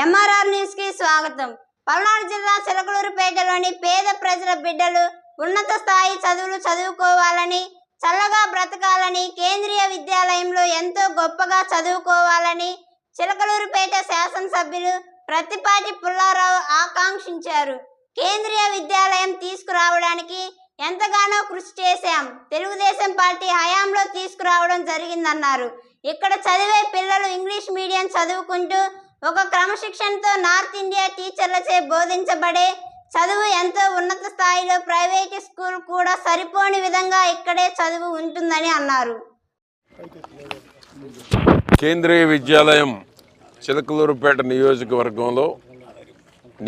MRR news కి స్వాగతం. పల్నాడు జిల్లా చిలకలూరుపేటలోని పేద ప్రజల బిడ్డలు ఉన్నత స్థాయి చదువులు చదువుకోవాలని, చల్లగా బ్రతకాలని, కేంద్రీయ విద్యాలయంలో ఎంతో గొప్పగా చదువుకోవాలని చిలకలూరుపేట శాసనసభ్యులు ప్రత్తిపాటి పుల్లారావు ఆకాంక్షించారు. కేంద్రీయ విద్యాలయం తీసుకురావడానికి ఎంతగానో కృషి చేశాం. తెలుగుదేశం పార్టీ హయాంలో తీసుకురావడం జరిగిందన్నారు. ఇక్కడ చదివే పిల్లలు ఇంగ్లీష్ మీడియం చదువుకుంటూ ఒక క్రమశిక్షణతో నార్త్ ఇండియా టీచర్లచే బోధించబడే చదువు ఎంతో ఉన్నత స్థాయిలో ప్రైవేట్ స్కూల్ కూడా సరిపోని విధంగా ఇక్కడే చదువు ఉంటుందని అన్నారు. కేంద్రీయ విద్యాలయం చిలకలూరుపేట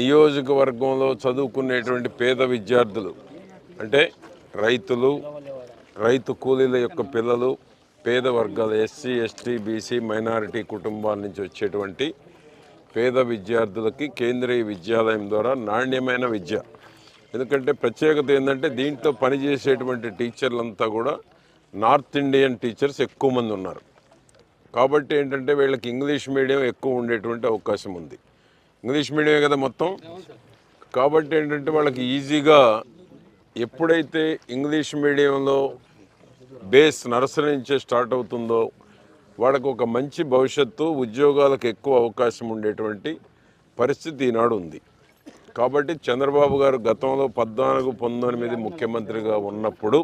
నియోజకవర్గంలో చదువుకునేటువంటి పేద విద్యార్థులు అంటే రైతు కూలీల యొక్క పిల్లలు, పేద వర్గాల ఎస్సీ, ఎస్టీ, బీసీ, మైనారిటీ కుటుంబాల నుంచి వచ్చేటువంటి పేద విద్యార్థులకి కేంద్రీయ విద్యాలయం ద్వారా నాణ్యమైన విద్య. ఎందుకంటే ప్రత్యేకత ఏంటంటే దీంట్లో పనిచేసేటువంటి టీచర్లంతా కూడా నార్త్ ఇండియన్ టీచర్స్ ఎక్కువ మంది ఉన్నారు. కాబట్టి ఏంటంటే వీళ్ళకి ఇంగ్లీష్ మీడియం ఎక్కువ ఉండేటువంటి అవకాశం ఉంది. ఇంగ్లీష్ మీడియమే కదా మొత్తం. కాబట్టి ఏంటంటే వాళ్ళకి ఈజీగా ఎప్పుడైతే ఇంగ్లీష్ మీడియంలో బేస్ నర్సరీ నుంచే స్టార్ట్ అవుతుందో వాళ్ళకు ఒక మంచి భవిష్యత్తు, ఉద్యోగాలకు ఎక్కువ అవకాశం ఉండేటువంటి పరిస్థితి ఈనాడు ఉంది. కాబట్టి చంద్రబాబు గారు గతంలో 14-19 ముఖ్యమంత్రిగా ఉన్నప్పుడు,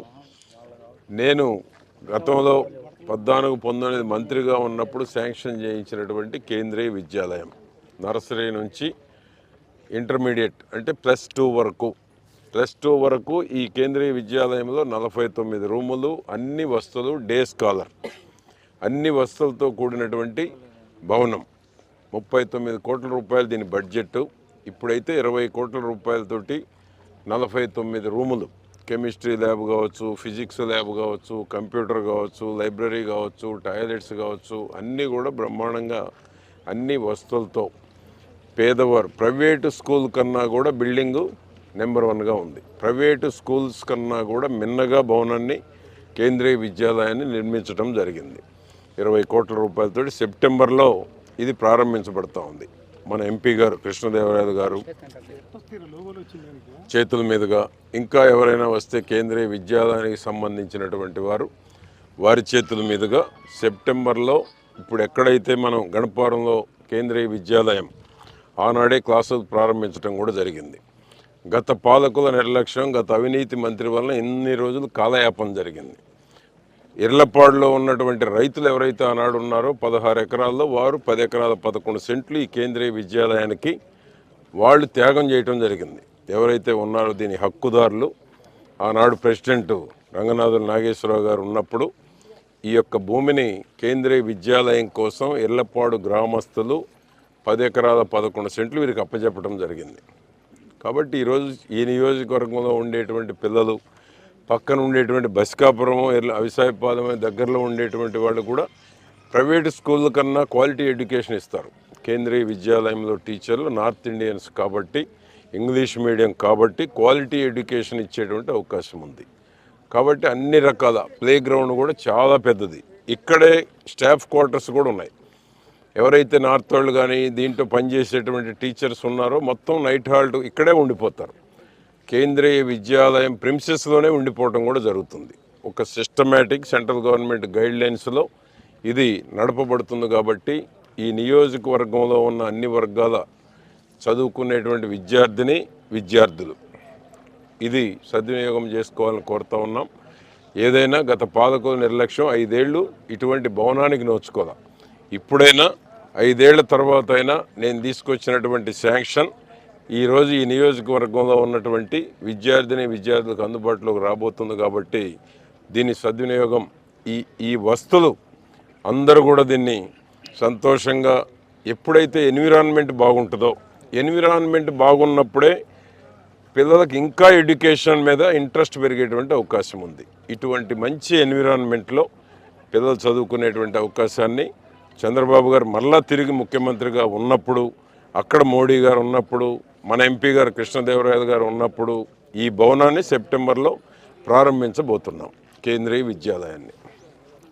నేను గతంలో 14-19 మంత్రిగా ఉన్నప్పుడు శాంక్షన్ చేయించినటువంటి కేంద్రీయ విద్యాలయం నర్సరీ నుంచి ఇంటర్మీడియట్ అంటే +2 వరకు ఈ కేంద్రీయ విద్యాలయంలో 49 రూములు, అన్ని వసతులు, డే స్కాలర్, అన్ని వసతులతో కూడినటువంటి భవనం. 39 కోట్ల రూపాయలు దీని బడ్జెట్. ఇప్పుడైతే 20 కోట్ల రూపాయలతోటి 49 రూములు, కెమిస్ట్రీ ల్యాబ్ కావచ్చు, ఫిజిక్స్ ల్యాబ్ కావచ్చు, కంప్యూటర్ కావచ్చు, లైబ్రరీ కావచ్చు, టాయిలెట్స్ కావచ్చు, అన్నీ కూడా బ్రహ్మాండంగా అన్ని వసతులతో పేదవారు ప్రైవేటు స్కూల్ కన్నా కూడా బిల్డింగు నెంబర్ 1గా ఉంది. ప్రైవేటు స్కూల్స్ కన్నా కూడా మిన్నగా భవనాన్ని కేంద్రీయ విద్యాలయాన్ని నిర్మించడం జరిగింది. 20 కోట్ల రూపాయలతో సెప్టెంబర్లో ఇది ప్రారంభించబడతా ఉంది. మన ఎంపీ గారు కృష్ణదేవరాయలు గారు చేతుల మీదుగా, ఇంకా ఎవరైనా వస్తే కేంద్రీయ విద్యాలయానికి సంబంధించినటువంటి వారి చేతుల మీదుగా సెప్టెంబర్లో ఇప్పుడు ఎక్కడైతే మనం గణపారంలో కేంద్రీయ విద్యాలయం ఆనాడే క్లాసులు ప్రారంభించడం కూడా జరిగింది. గత పాలకుల నిర్లక్ష్యం, గత అవినీతి మంత్రి వలన ఎన్ని రోజులు కాలయాపన జరిగింది. ఇర్లపాడులో ఉన్నటువంటి రైతులు ఎవరైతే ఆనాడు ఉన్నారో 16 ఎకరాల్లో వారు 10 ఎకరాల 11 సెంట్లు ఈ కేంద్రీయ విద్యాలయానికి వాళ్ళు త్యాగం చేయటం జరిగింది. ఎవరైతే ఉన్నారో దీని హక్కుదారులు, ఆనాడు ప్రెసిడెంట్ రంగనాథుల నాగేశ్వరరావు గారు ఉన్నప్పుడు ఈ యొక్క భూమిని కేంద్రీయ విద్యాలయం కోసం ఇర్లపాడు గ్రామస్తులు 10 ఎకరాల 11 సెంట్లు వీరికి అప్పచెప్పడం జరిగింది. కాబట్టి ఈరోజు ఈ నియోజకవర్గంలో ఉండేటువంటి పిల్లలు, పక్కన ఉండేటువంటి బస్కాపురం, అవిసాయపాలెం దగ్గరలో ఉండేటువంటి వాళ్ళు కూడా ప్రైవేటు స్కూళ్ళ కన్నా క్వాలిటీ ఎడ్యుకేషన్ ఇస్తారు. కేంద్రీయ విద్యాలయంలో టీచర్లు నార్త్ ఇండియన్స్ కాబట్టి, ఇంగ్లీష్ మీడియం కాబట్టి క్వాలిటీ ఎడ్యుకేషన్ ఇచ్చేటువంటి అవకాశం ఉంది. కాబట్టి అన్ని రకాల ప్లే గ్రౌండ్ కూడా చాలా పెద్దది. ఇక్కడే స్టాఫ్ క్వార్టర్స్ కూడా ఉన్నాయి. ఎవరైతే నార్త్ వాళ్ళు కానీ దీంట్లో పనిచేసేటువంటి టీచర్స్ ఉన్నారో మొత్తం నైట్ హాల్ట్ ఇక్కడే ఉండిపోతారు. కేంద్రీయ విద్యాలయం ప్రిన్సెస్లోనే ఉండిపోవడం కూడా జరుగుతుంది. ఒక సిస్టమేటిక్ సెంట్రల్ గవర్నమెంట్ గైడ్లైన్స్లో ఇది నడపబడుతుంది. కాబట్టి ఈ నియోజకవర్గంలో ఉన్న అన్ని వర్గాల చదువుకునేటువంటి విద్యార్థులు ఇది సద్వినియోగం చేసుకోవాలని కోరుతూ ఉన్నాం. ఏదైనా గత పాలకుల నిర్లక్ష్యం 5 ఏళ్ళు ఇటువంటి భవనానికి నోచుకోవాలి. ఇప్పుడైనా 5 ఏళ్ల తర్వాత అయినా నేను తీసుకొచ్చినటువంటి శాంక్షన్ ఈరోజు ఈ నియోజకవర్గంలో ఉన్నటువంటి విద్యార్థులకు అందుబాటులోకి రాబోతుంది. కాబట్టి దీని సద్వినియోగం, ఈ వస్తువులు అందరూ కూడా దీన్ని సంతోషంగా, ఎప్పుడైతే ఎన్విరాన్మెంట్ బాగుంటుందో, ఎన్విరాన్మెంట్ బాగున్నప్పుడే పిల్లలకు ఇంకా ఎడ్యుకేషన్ మీద ఇంట్రెస్ట్ పెరిగేటువంటి అవకాశం ఉంది. ఇటువంటి మంచి ఎన్విరాన్మెంట్లో పిల్లలు చదువుకునేటువంటి అవకాశాన్ని చంద్రబాబు గారు మళ్ళా తిరిగి ముఖ్యమంత్రిగా ఉన్నప్పుడు, అక్కడ మోడీ గారు ఉన్నప్పుడు, మన ఎంపీ గారు కృష్ణదేవరాయలు గారు ఉన్నప్పుడు ఈ భవనాన్ని సెప్టెంబర్లో ప్రారంభించబోతున్నాం కేంద్రీయ విద్యాలయాన్ని.